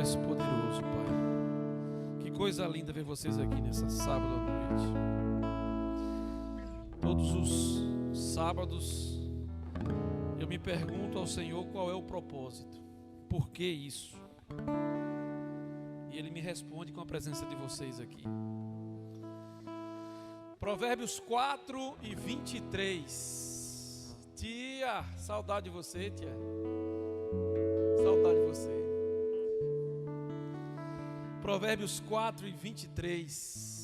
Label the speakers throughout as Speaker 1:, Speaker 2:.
Speaker 1: imenso, poderoso, Pai. Que coisa linda ver vocês aqui nessa sábado à noite. Todos os sábados eu me pergunto ao Senhor qual é o propósito, por que isso? E Ele me responde com a presença de vocês aqui. Provérbios 4:23. Tia, saudade de você, tia. Saudade de você. Provérbios 4:23.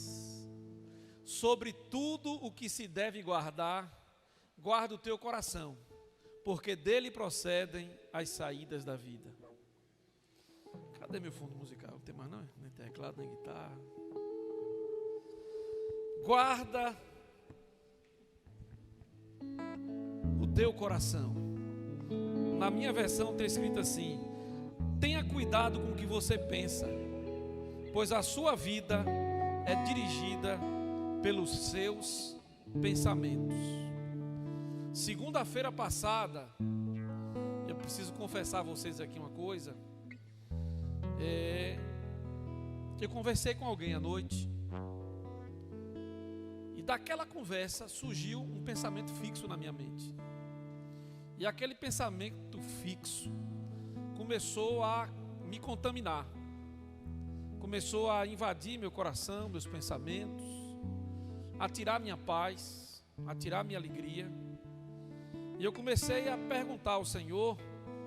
Speaker 1: Sobre tudo o que se deve guardar, guarda o teu coração, porque dele procedem as saídas da vida. Cadê meu fundo musical? Não tem mais não? Nem teclado, nem guitarra. Guarda o teu coração. Na minha versão está escrito assim: tenha cuidado com o que você pensa, pois a sua vida é dirigida pelos seus pensamentos. Segunda-feira passada, eu preciso confessar a vocês aqui uma coisa. Eu conversei com alguém à noite, e daquela conversa surgiu um pensamento fixo na minha mente. E aquele pensamento fixo começou a me contaminar, começou a invadir meu coração, meus pensamentos, a tirar minha paz, a tirar minha alegria. E eu comecei a perguntar ao Senhor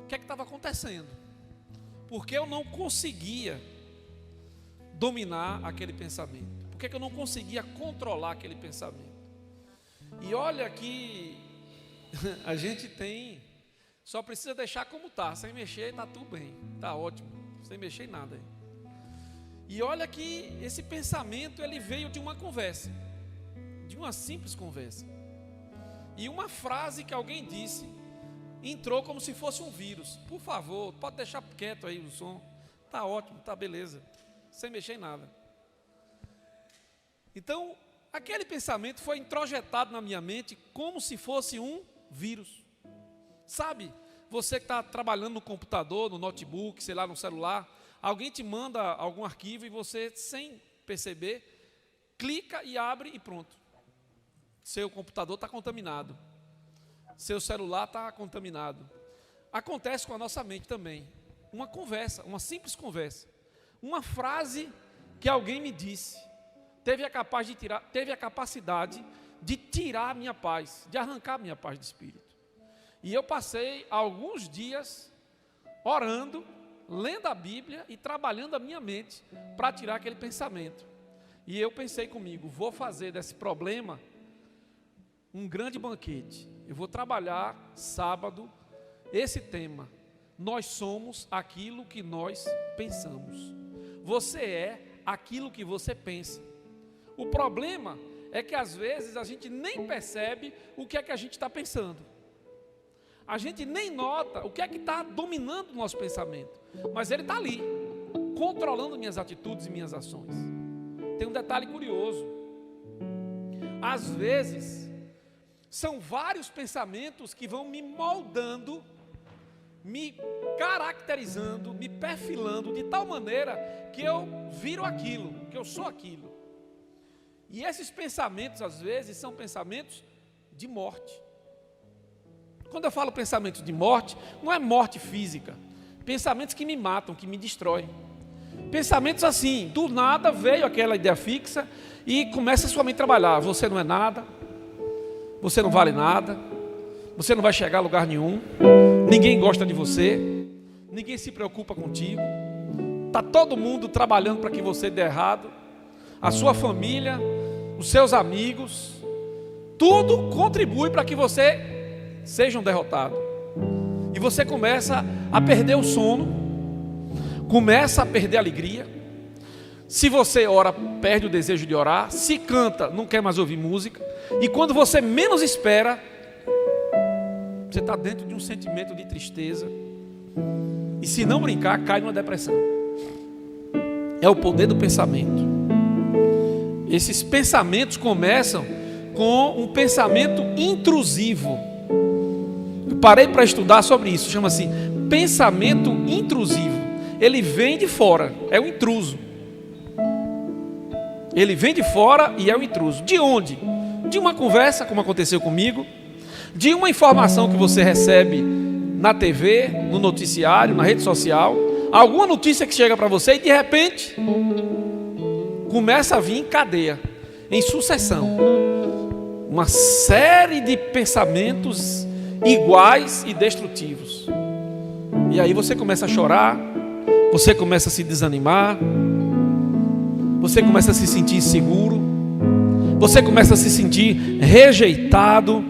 Speaker 1: o que é que estava acontecendo, porque eu não conseguia dominar aquele pensamento, porque eu não conseguia controlar aquele pensamento. E olha que a gente tem, só precisa deixar como está, sem mexer está tudo bem, está ótimo, sem mexer em nada. E olha que esse pensamento ele veio de uma conversa, de uma simples conversa. E uma frase que alguém disse entrou como se fosse um vírus. Por favor, pode deixar quieto aí o som, está ótimo, está beleza, sem mexer em nada. Então, aquele pensamento foi introjetado na minha mente como se fosse um vírus. Sabe, você que está trabalhando no computador, no notebook, sei lá, no celular, alguém te manda algum arquivo e você, sem perceber, clica e abre e pronto. Seu computador está contaminado, seu celular está contaminado. Acontece com a nossa mente também. Uma conversa, uma simples conversa, uma frase que alguém me disse, teve a capacidade de tirar a minha paz, de arrancar a minha paz de espírito. E eu passei alguns dias orando, lendo a Bíblia e trabalhando a minha mente para tirar aquele pensamento. E eu pensei comigo, vou fazer desse problema um grande banquete. Eu vou trabalhar sábado esse tema: nós somos aquilo que nós pensamos. Você é aquilo que você pensa. O problema é que às vezes a gente nem percebe o que é que a gente está pensando. A gente nem nota o que é que está dominando o nosso pensamento. Mas ele está ali, controlando minhas atitudes e minhas ações. Tem um detalhe curioso. Às vezes, são vários pensamentos que vão me moldando, me caracterizando, me perfilando de tal maneira que eu viro aquilo, que eu sou aquilo. E esses pensamentos, às vezes, são pensamentos de morte. Quando eu falo pensamentos de morte, não é morte física. Pensamentos que me matam, que me destroem. Pensamentos assim, do nada veio aquela ideia fixa e começa a sua mente a trabalhar. Você não é nada, você não vale nada, você não vai chegar a lugar nenhum, ninguém gosta de você, ninguém se preocupa contigo, está todo mundo trabalhando para que você dê errado, a sua família, os seus amigos, tudo contribui para que você seja um derrotado. E você começa a perder o sono, começa a perder a alegria. Se você ora, perde o desejo de orar. Se canta, não quer mais ouvir música. E quando você menos espera, você está dentro de um sentimento de tristeza. E se não brincar, cai numa depressão. É o poder do pensamento. Esses pensamentos começam com um pensamento intrusivo. Eu parei para estudar sobre isso. Chama-se pensamento intrusivo. ele vem de fora, é um intruso. Ele vem de fora e é um intruso. De onde? De uma conversa, como aconteceu comigo, de uma informação que você recebe na TV, no noticiário, na rede social, alguma notícia que chega para você e de repente começa a vir em cadeia, em sucessão, uma série de pensamentos iguais e destrutivos. E aí você começa a chorar, você começa a se desanimar, você começa a se sentir inseguro, você começa a se sentir rejeitado.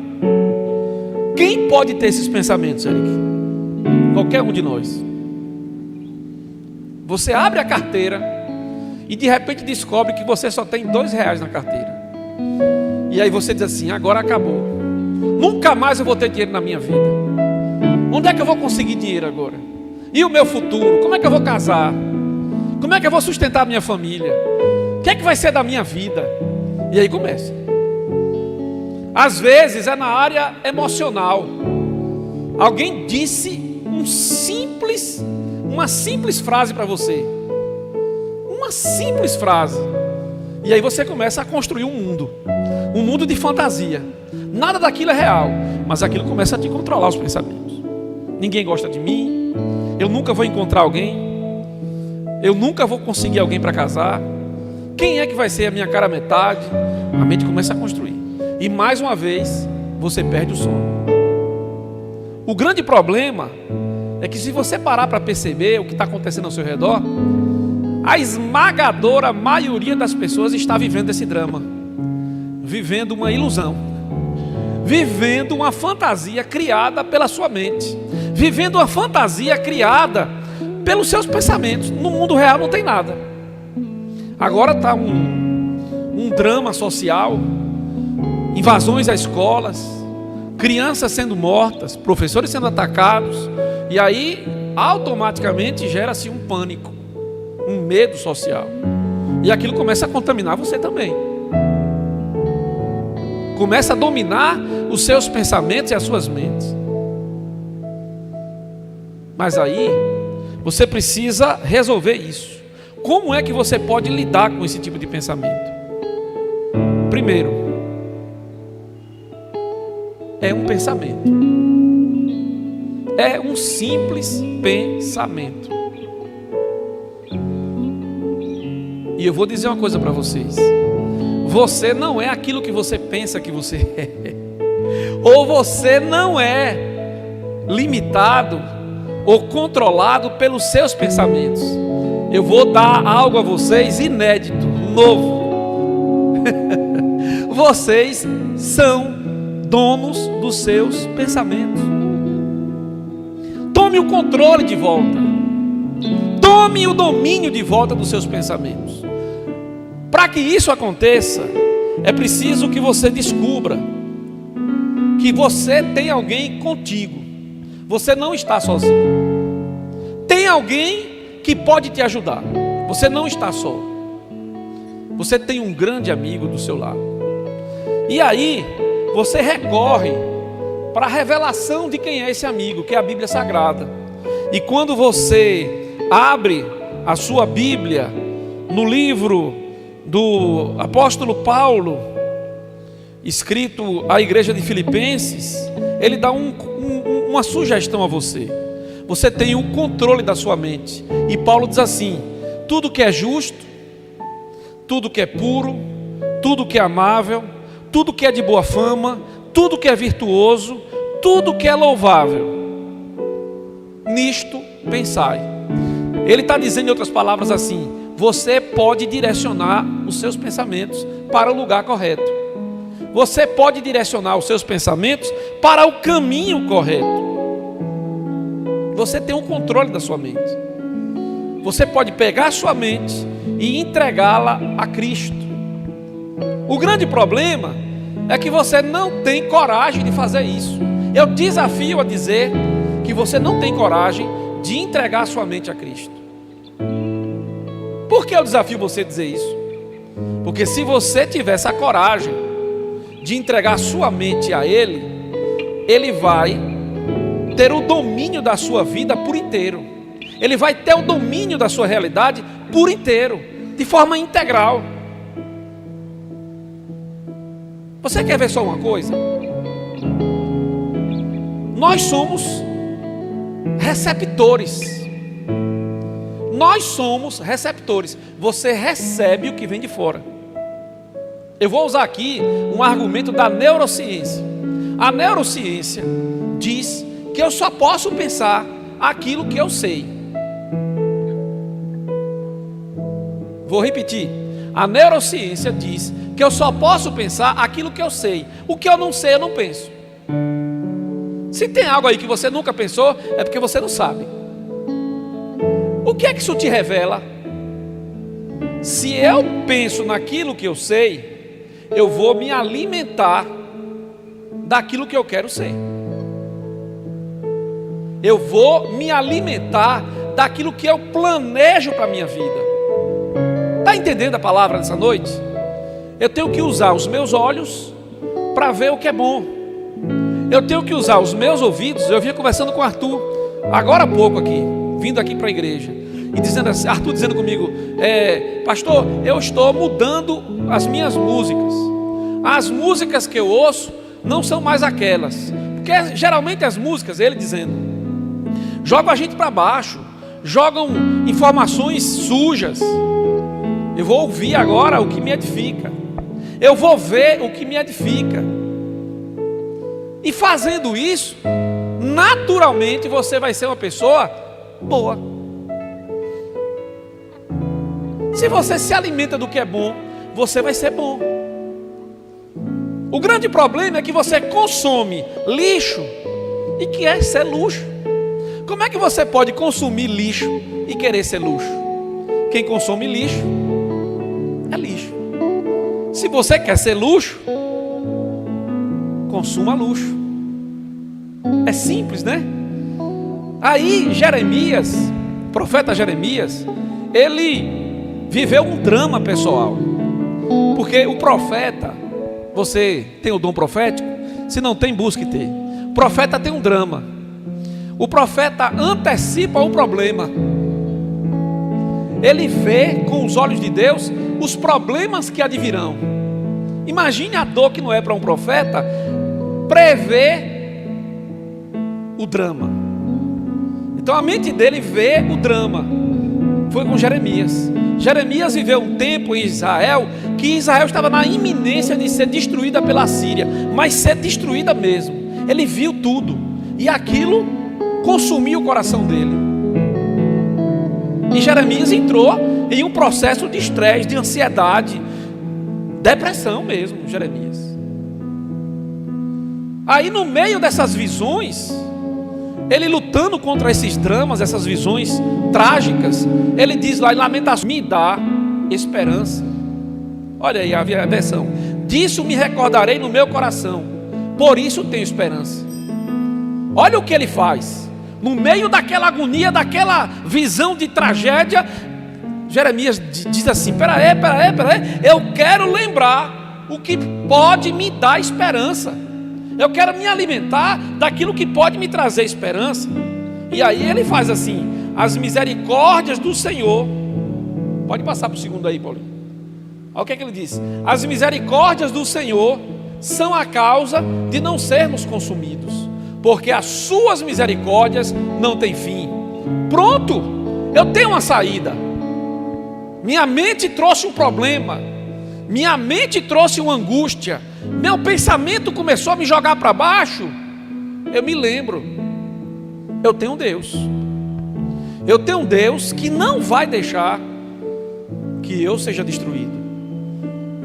Speaker 1: Quem pode ter esses pensamentos, Eric? Qualquer um de nós. Você abre a carteira e de repente descobre que você só tem R$2 na carteira. E aí você diz assim: agora acabou. Nunca mais eu vou ter dinheiro na minha vida. Onde é que eu vou conseguir dinheiro agora? E o meu futuro? Como é que eu vou casar? Como é que eu vou sustentar a minha família? O que é que vai ser da minha vida? E aí começa. Às vezes é na área emocional. Alguém disse uma simples frase para você. Uma simples frase. E aí você começa a construir um mundo de fantasia. Nada daquilo é real, mas aquilo começa a te controlar os pensamentos. Ninguém gosta de mim, eu nunca vou encontrar alguém, eu nunca vou conseguir alguém para casar. Quem é que vai ser a minha cara metade? A mente começa a construir. E mais uma vez, você perde o sono. O grande problema é que se você parar para perceber o que está acontecendo ao seu redor, a esmagadora maioria das pessoas está vivendo esse drama, vivendo uma ilusão, vivendo uma fantasia criada pela sua mente, vivendo uma fantasia criada pelos seus pensamentos. No mundo real não tem nada. Agora está um drama social, invasões a escolas, crianças sendo mortas, professores sendo atacados, e aí automaticamente gera-se um pânico, um medo social, e aquilo começa a contaminar você também, começa a dominar os seus pensamentos e as suas mentes. Mas aí você precisa resolver isso. Como é que você pode lidar com esse tipo de pensamento? Primeiro, é um pensamento. É um simples pensamento. E eu vou dizer uma coisa para vocês: você não é aquilo que você pensa que você é. Ou você não é limitado ou controlado pelos seus pensamentos. Eu vou dar algo a vocês inédito, novo. Vocês são donos dos seus pensamentos. Tome o controle de volta. Tome o domínio de volta dos seus pensamentos. Para que isso aconteça, é preciso que você descubra que você tem alguém contigo. Você não está sozinho. Tem alguém que pode te ajudar. Você não está só. Você tem um grande amigo do seu lado. E aí você recorre para a revelação de quem é esse amigo, que é a Bíblia Sagrada. E quando você abre a sua Bíblia no livro do apóstolo Paulo, escrito à igreja de Filipenses, ele dá uma sugestão a você. Você tem o controle da sua mente. E Paulo diz assim: tudo que é justo, tudo que é puro, tudo que é amável, tudo que é de boa fama, tudo que é virtuoso, tudo que é louvável, nisto pensai. Ele está dizendo em outras palavras assim: você pode direcionar os seus pensamentos para o lugar correto. Você pode direcionar os seus pensamentos para o caminho correto. Você tem o controle da sua mente. Você pode pegar a sua mente e entregá-la a Cristo. O grande problema é que você não tem coragem de fazer isso. Eu desafio a dizer que você não tem coragem de entregar a sua mente a Cristo. Por que eu desafio você a dizer isso? Porque se você tivesse a coragem de entregar a sua mente a Ele, Ele vai ter o domínio da sua vida por inteiro. Ele vai ter o domínio da sua realidade por inteiro, de forma integral. Você quer ver só uma coisa? Nós somos receptores. Nós somos receptores. Você recebe o que vem de fora. Eu vou usar aqui um argumento da neurociência. A neurociência diz que eu só posso pensar aquilo que eu sei. Vou repetir. A neurociência diz que eu só posso pensar aquilo que eu sei. O que eu não sei, eu não penso. Se tem algo aí que você nunca pensou, é porque você não sabe. O que é que isso te revela? Se eu penso naquilo que eu sei, eu vou me alimentar daquilo que eu quero ser. Eu vou me alimentar daquilo que eu planejo para a minha vida. Está entendendo a palavra dessa noite? Eu tenho que usar os meus olhos para ver o que é bom. Eu tenho que usar os meus ouvidos. Eu vinha conversando com o Arthur agora há pouco aqui, vindo aqui para a igreja, e dizendo assim, Arthur dizendo comigo, pastor, eu estou mudando as minhas músicas. As músicas que eu ouço não são mais aquelas, porque geralmente as músicas, ele dizendo, jogam a gente para baixo, jogam informações sujas. Eu vou ouvir agora o que me edifica. Eu vou ver o que me edifica. E fazendo isso, naturalmente você vai ser uma pessoa boa. Se você se alimenta do que é bom, você vai ser bom. O grande problema é que você consome lixo e quer ser luxo. Como é que você pode consumir lixo e querer ser luxo? Quem consome lixo é lixo. Se você quer ser luxo, consuma luxo. É simples, né? Aí Jeremias, o profeta Jeremias, ele viveu um drama pessoal. Porque o profeta, você tem o dom profético? Se não tem, busque ter. O profeta tem um drama. O profeta antecipa o problema. Ele vê com os olhos de Deus os problemas que advirão. Imagine a dor que não é para um profeta prever o drama. Então a mente dele vê o drama. Foi com Jeremias. Jeremias viveu um tempo em Israel que Israel estava na iminência de ser destruída pela Síria, mas ser destruída mesmo. Ele viu tudo e aquilo consumiu o coração dele. E Jeremias entrou em um processo de estresse, de ansiedade, depressão mesmo, Jeremias. Aí no meio dessas visões, ele lutando contra esses dramas, essas visões trágicas, ele diz lá em Lamentações, me dá esperança. Olha aí a versão. Disso me recordarei no meu coração, por isso tenho esperança. Olha o que ele faz. No meio daquela agonia, daquela visão de tragédia, Jeremias diz assim, peraí, eu quero lembrar o que pode me dar esperança. Eu quero me alimentar daquilo que pode me trazer esperança. E aí ele faz assim, as misericórdias do Senhor. Pode passar para o segundo aí, Paulinho. Olha o que é que ele diz. As misericórdias do Senhor são a causa de não sermos consumidos, porque as suas misericórdias não têm fim. Pronto, eu tenho uma saída. Minha mente trouxe um problema, minha mente trouxe uma angústia, meu pensamento começou a me jogar para baixo. Eu me lembro, eu tenho um Deus. Eu tenho um Deus que não vai deixar que eu seja destruído.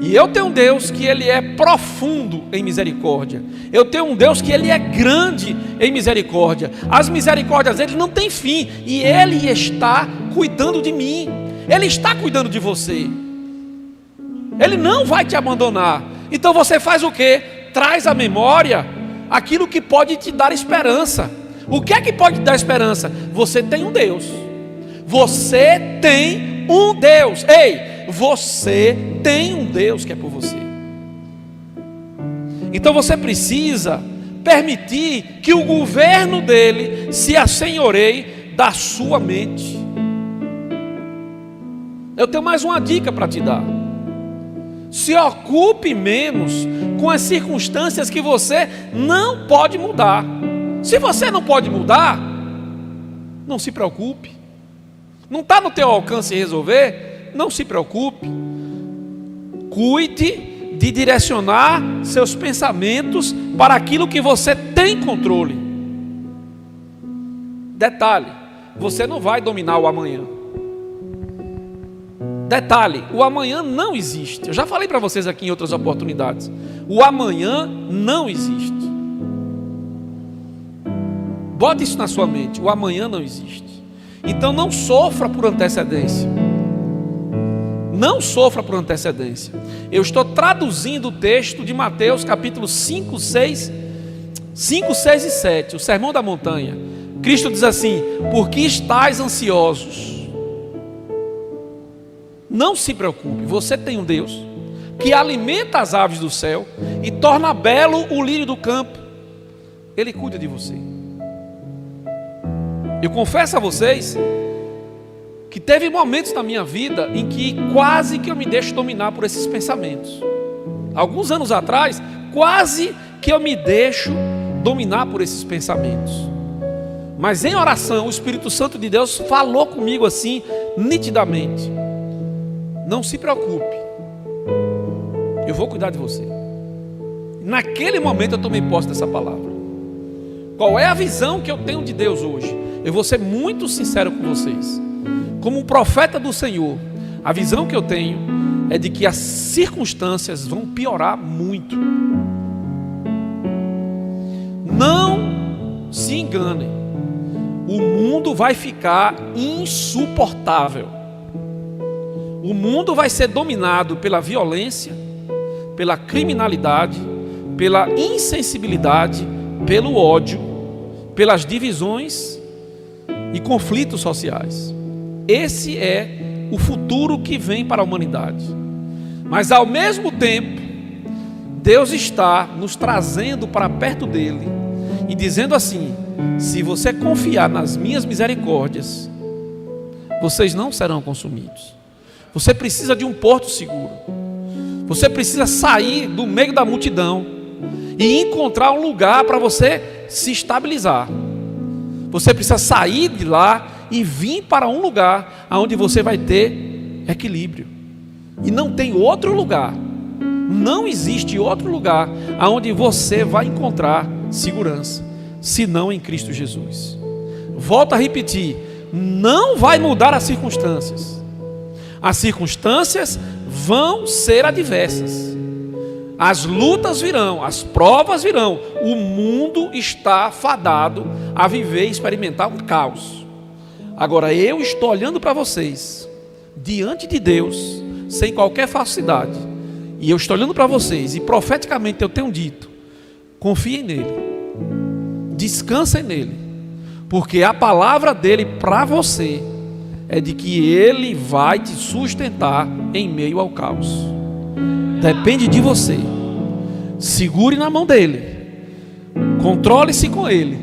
Speaker 1: E eu tenho um Deus que Ele é profundo em misericórdia. Eu tenho um Deus que Ele é grande em misericórdia. As misericórdias dele não têm fim. E Ele está cuidando de mim. Ele está cuidando de você. Ele não vai te abandonar. Então você faz o quê? Traz à memória aquilo que pode te dar esperança. O que é que pode te dar esperança? Você tem um Deus. Você tem um Deus. Ei! Você tem um Deus que é por você. Então você precisa permitir que o governo dele se assenhoreie da sua mente. Eu tenho mais uma dica para te dar. Se ocupe menos com as circunstâncias que você não pode mudar. Se você não pode mudar, não se preocupe. Não está no teu alcance resolver, não se preocupe. Cuide de direcionar seus pensamentos para aquilo que você tem controle. Detalhe, você não vai dominar o amanhã. Detalhe, o amanhã não existe. Eu já falei para vocês aqui em outras oportunidades. O amanhã não existe. Bote isso na sua mente. O amanhã não existe. Então não sofra por antecedência. Não sofra por antecedência. Eu estou traduzindo o texto de Mateus capítulo 5, 6 e 7. O Sermão da Montanha. Cristo diz assim: por que estáis ansiosos? Não se preocupe, você tem um Deus que alimenta as aves do céu e torna belo o lírio do campo. Ele cuida de você. Eu confesso a vocês que teve momentos na minha vida em que quase que eu me deixo dominar por esses pensamentos. Alguns anos atrás, quase que eu me deixo dominar por esses pensamentos. Mas em oração, o Espírito Santo de Deus falou comigo assim, nitidamente: não se preocupe, eu vou cuidar de você. Naquele momento eu tomei posse dessa palavra. Qual é a visão que eu tenho de Deus hoje? Eu vou ser muito sincero com vocês. Como um profeta do Senhor, a visão que eu tenho é de que as circunstâncias vão piorar muito. Não se enganem, o mundo vai ficar insuportável. O mundo vai ser dominado pela violência, pela criminalidade, pela insensibilidade, pelo ódio, pelas divisões e conflitos sociais. Esse é o futuro que vem para a humanidade. Mas ao mesmo tempo, Deus está nos trazendo para perto dele e dizendo assim: se você confiar nas minhas misericórdias, vocês não serão consumidos. Você precisa de um porto seguro. Você precisa sair do meio da multidão e encontrar um lugar para você se estabilizar. Você precisa sair de lá e vir para um lugar onde você vai ter equilíbrio. E não tem outro lugar, não existe outro lugar onde você vai encontrar segurança, senão em Cristo Jesus. Volto a repetir, não vai mudar as circunstâncias. As circunstâncias vão ser adversas. As lutas virão, as provas virão. O mundo está fadado a viver e experimentar um caos. Agora eu estou olhando para vocês, diante de Deus, sem qualquer falsidade. E eu estou olhando para vocês e profeticamente eu tenho dito: confiem nele, descansem nele, porque a palavra dele para você é de que ele vai te sustentar em meio ao caos. Depende de você. Segure na mão dele, controle-se com ele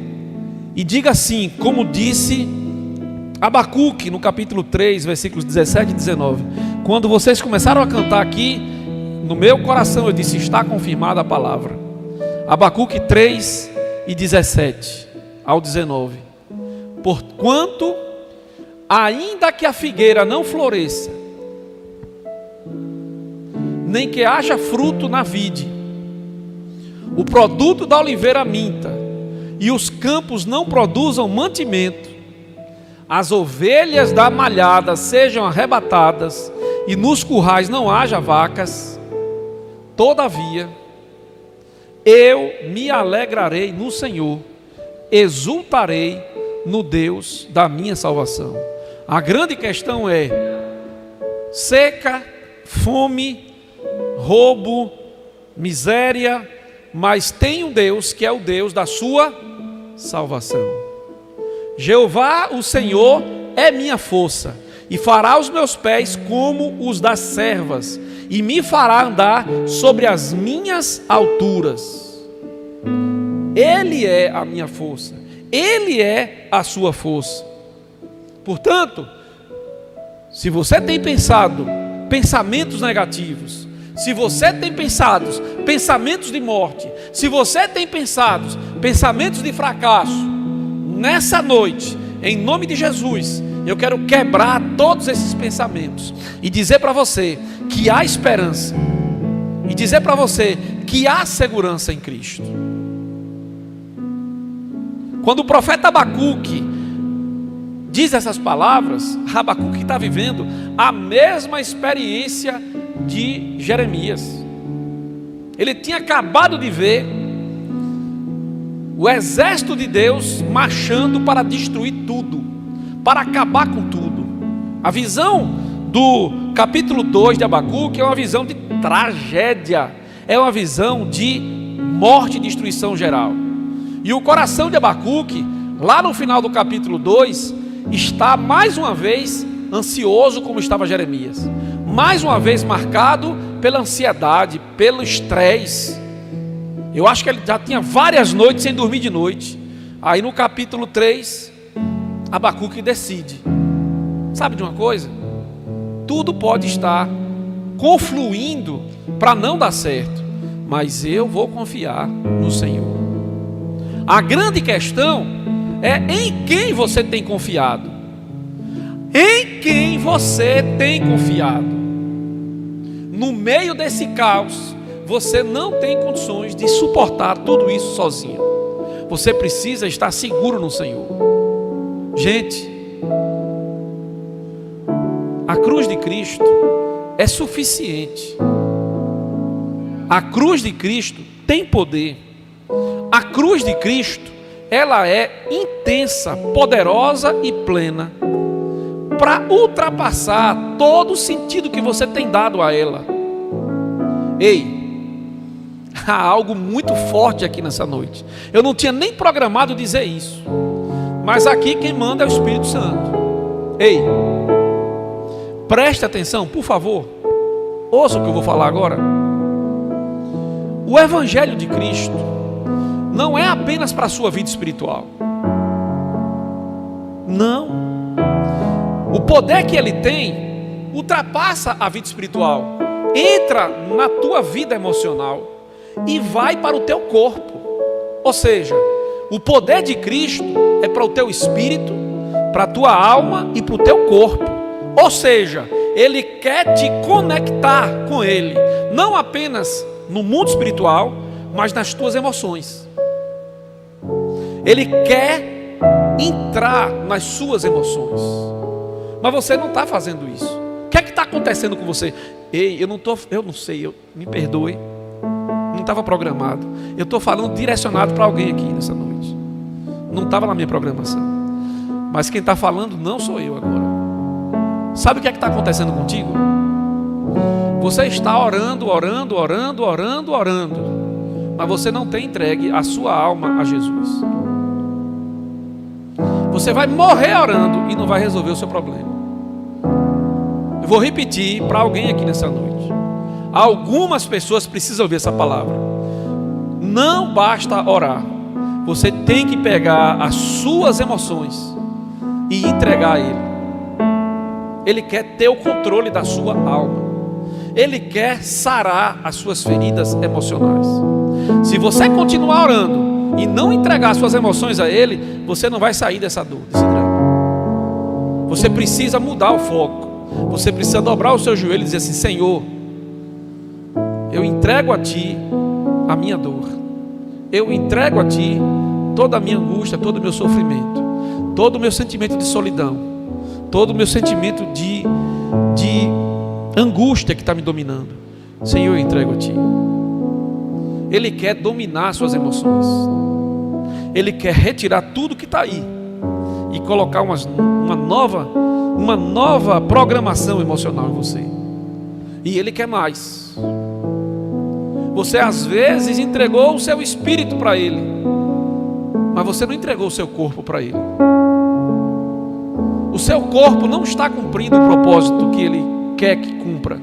Speaker 1: e diga assim, como disse Abacuque no capítulo 3, versículos 17 e 19. Quando vocês começaram a cantar aqui, no meu coração eu disse: está confirmada a palavra. Abacuque 3 e 17 ao 19. Porquanto ainda que a figueira não floresça, nem que haja fruto na vide, o produto da oliveira minta, e os campos não produzam mantimento, as ovelhas da malhada sejam arrebatadas, e nos currais não haja vacas, todavia, eu me alegrarei no Senhor, exultarei no Deus da minha salvação. A grande questão é seca, fome, roubo, miséria, mas tem um Deus que é o Deus da sua salvação. Jeová, o Senhor, é minha força, e fará os meus pés como os das servas, e me fará andar sobre as minhas alturas. Ele é a minha força, Ele é a sua força. Portanto, se você tem pensado pensamentos negativos, se você tem pensado pensamentos de morte, se você tem pensado pensamentos de fracasso, nessa noite, em nome de Jesus, eu quero quebrar todos esses pensamentos e dizer para você que há esperança, e dizer para você que há segurança em Cristo. Quando o profeta Abacuque diz essas palavras, Abacuque está vivendo a mesma experiência de Jeremias. Ele tinha acabado de ver o exército de Deus marchando para destruir tudo, para acabar com tudo. A visão do capítulo 2 de Abacuque é uma visão de tragédia, é uma visão de morte e destruição geral. E o coração de Abacuque, lá no final do capítulo 2, está mais uma vez ansioso, como estava Jeremias, mais uma vez marcado pela ansiedade, pelo estresse. Eu acho que ele já tinha várias noites sem dormir de noite. Aí no capítulo 3, Abacuque decide, sabe de uma coisa? Tudo pode estar confluindo para não dar certo, mas eu vou confiar no Senhor. A grande questão é em quem você tem confiado. Em quem você tem confiado. No meio desse caos, você não tem condições de suportar tudo isso sozinho. Você precisa estar seguro no Senhor. Gente, a cruz de Cristo é suficiente. A cruz de Cristo tem poder. A cruz de Cristo, ela é intensa, poderosa e plena para ultrapassar todo o sentido que você tem dado a ela. Ei, há algo muito forte aqui nessa noite. Eu não tinha nem programado dizer isso, mas aqui quem manda é o Espírito Santo. Ei, preste atenção, por favor. Ouça o que eu vou falar agora. O Evangelho de Cristo não é apenas para a sua vida espiritual. Não. O poder que ele tem ultrapassa a vida espiritual, entra na tua vida emocional e vai para o teu corpo. Ou seja, o poder de Cristo é para o teu espírito, para a tua alma e para o teu corpo. Ou seja, ele quer te conectar com ele, não apenas no mundo espiritual, mas nas tuas emoções. Ele quer entrar nas suas emoções. Mas você não está fazendo isso. O que é que está acontecendo com você? Ei, eu não sei, me perdoe. Não estava programado. Eu estou falando direcionado para alguém aqui nessa noite. Não estava na minha programação. Mas quem está falando não sou eu agora. Sabe o que é que está acontecendo contigo? Você está orando, mas você não tem entregue a sua alma a Jesus. Você vai morrer orando e não vai resolver o seu problema. Eu vou repetir para alguém aqui nessa noite. Algumas pessoas precisam ouvir essa palavra. Não basta orar. Você tem que pegar as suas emoções e entregar a Ele. Ele quer ter o controle da sua alma. Ele quer sarar as suas feridas emocionais. Se você continuar orando e não entregar suas emoções a Ele, você não vai sair dessa dor, desse drama. Você precisa mudar o foco. Você precisa dobrar o seu joelho e dizer assim: Senhor, eu entrego a Ti a minha dor. Eu entrego a Ti toda a minha angústia, todo o meu sofrimento, todo o meu sentimento de solidão, todo o meu sentimento de angústia que está me dominando. Senhor, eu entrego a Ti. Ele quer dominar suas emoções. Ele quer retirar tudo que está aí e colocar uma nova programação emocional em você. E Ele quer mais. Você às vezes entregou o seu espírito para Ele, mas você não entregou o seu corpo para Ele. O seu corpo não está cumprindo o propósito que Ele quer que cumpra.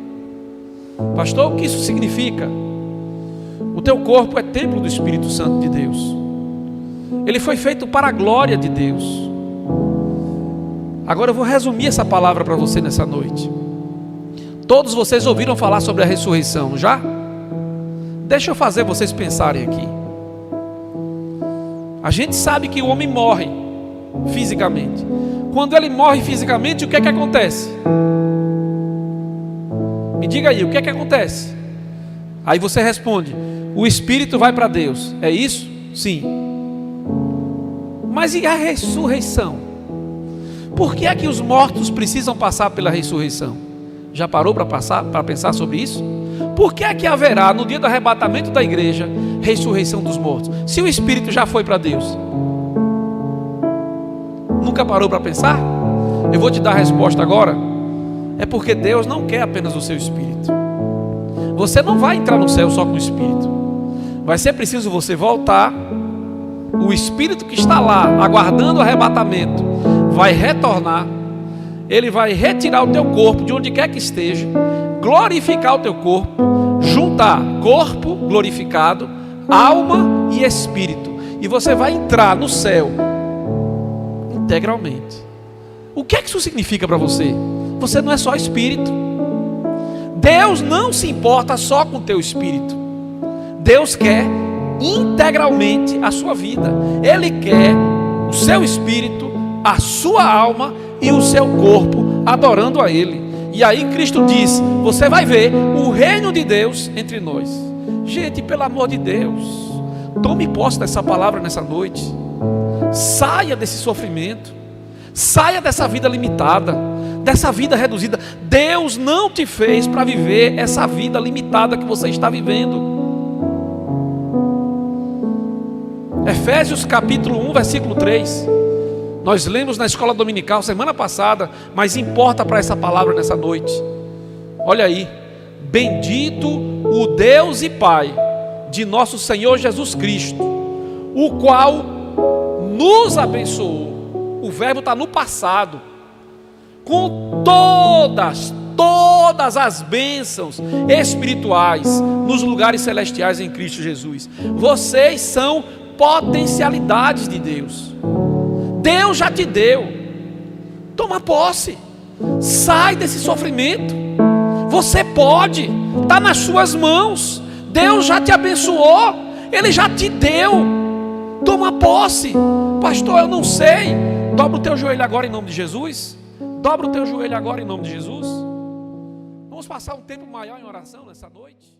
Speaker 1: Pastor, o que isso significa? O teu corpo é templo do Espírito Santo de Deus. Ele foi feito para a glória de Deus. Agora eu vou resumir essa palavra para você nessa noite. Todos vocês ouviram falar sobre a ressurreição, já? Deixa eu fazer vocês pensarem aqui. A gente sabe que o homem morre fisicamente. Quando ele morre fisicamente, o que é que acontece? Me diga aí, o que é que acontece? Aí você responde: o espírito vai para Deus. É isso? Sim. Mas e a ressurreição? Por que é que os mortos precisam passar pela ressurreição? Já parou para pensar sobre isso? Por que é que haverá no dia do arrebatamento da igreja ressurreição dos mortos, se o espírito já foi para Deus? Nunca parou para pensar? Eu vou te dar a resposta agora. É porque Deus não quer apenas o seu espírito. Você não vai entrar no céu só com o espírito. Vai ser preciso você voltar. O espírito que está lá aguardando o arrebatamento vai retornar. Ele vai retirar o teu corpo de onde quer que esteja, glorificar o teu corpo, juntar corpo glorificado, alma e espírito, e você vai entrar no céu integralmente. O que é que isso significa para você? Você não é só espírito. Deus não se importa só com o teu espírito. Deus quer integralmente a sua vida. Ele quer o seu espírito, a sua alma e o seu corpo adorando a Ele. E aí Cristo diz: você vai ver o reino de Deus entre nós. Gente, pelo amor de Deus, tome posse dessa palavra nessa noite. Saia desse sofrimento. Saia dessa vida limitada, dessa vida reduzida. Deus não te fez para viver essa vida limitada que você está vivendo. Efésios capítulo 1, versículo 3. Nós lemos na escola dominical semana passada, mas importa para essa palavra nessa noite. Olha aí: bendito o Deus e Pai de nosso Senhor Jesus Cristo, o qual nos abençoou. O verbo está no passado, com todas as bênçãos espirituais nos lugares celestiais em Cristo Jesus. Vocês são potencialidades de Deus. Deus já te deu. Toma posse. Sai desse sofrimento. Você pode. Está nas suas mãos. Deus já te abençoou. Ele já te deu. Toma posse. Pastor, eu não sei. Dobra o teu joelho agora em nome de Jesus. Dobra o teu joelho agora em nome de Jesus. Vamos passar um tempo maior em oração nessa noite.